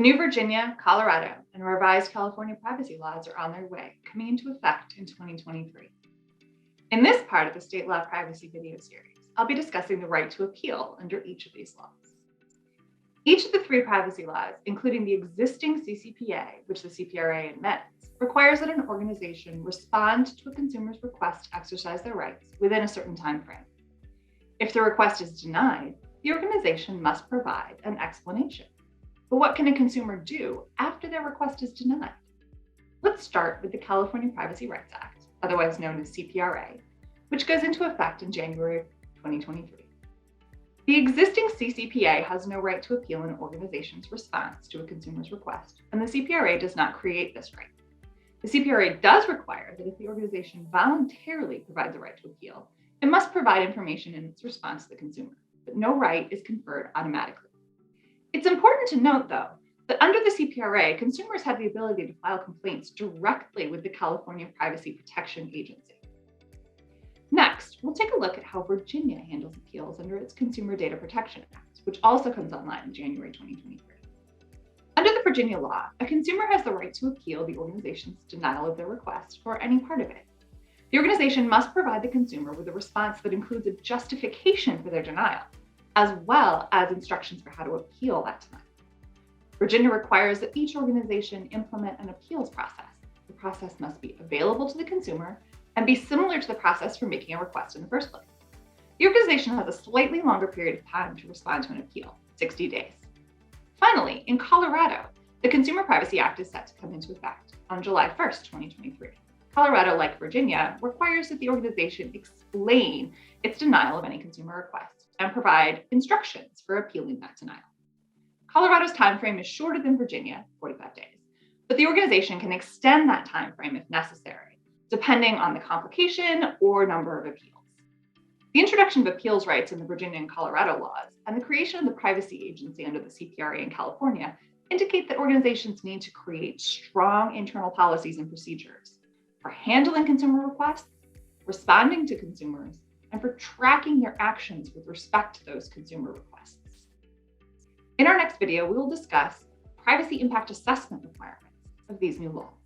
new Virginia, Colorado, and revised California privacy laws are on their way, coming into effect in 2023. In this part of the State Law Privacy video series, I'll be discussing the right to appeal under each of these laws. Each of the three privacy laws, including the existing CCPA, which the CPRA admits, requires that an organization respond to a consumer's request to exercise their rights within a certain time frame. If the request is denied, the organization must provide an explanation. But what can a consumer do after their request is denied? Let's start with the California Privacy Rights Act, otherwise known as CPRA, which goes into effect in January of 2023. The existing CCPA has no right to appeal an organization's response to a consumer's request, and the CPRA does not create this right. The CPRA does require that if the organization voluntarily provides a right to appeal, it must provide information in its response to the consumer, but no right is conferred automatically. It's important to note, though, that under the CPRA, consumers have the ability to file complaints directly with the California Privacy Protection Agency. Next, we'll take a look at how Virginia handles appeals under its Consumer Data Protection Act, which also comes online in January 2023. Under the Virginia law, a consumer has the right to appeal the organization's denial of their request or any part of it. The organization must provide the consumer with a response that includes a justification for their denial, as well as instructions for how to appeal that denial. Virginia requires that each organization implement an appeals process. The process must be available to the consumer and be similar to the process for making a request in the first place. The organization has a slightly longer period of time to respond to an appeal, 60 days. Finally, in Colorado, the Consumer Privacy Act is set to come into effect on July 1st, 2023. Colorado, like Virginia, requires that the organization explain its denial of any consumer request and provide instructions for appealing that denial. Colorado's timeframe is shorter than Virginia, 45 days, but the organization can extend that timeframe if necessary, depending on the complication or number of appeals. The introduction of appeals rights in the Virginia and Colorado laws and the creation of the privacy agency under the CPRA in California indicate that organizations need to create strong internal policies and procedures for handling consumer requests, responding to consumers, and for tracking their actions with respect to those consumer requests. In our next video, we will discuss privacy impact assessment requirements of these new laws.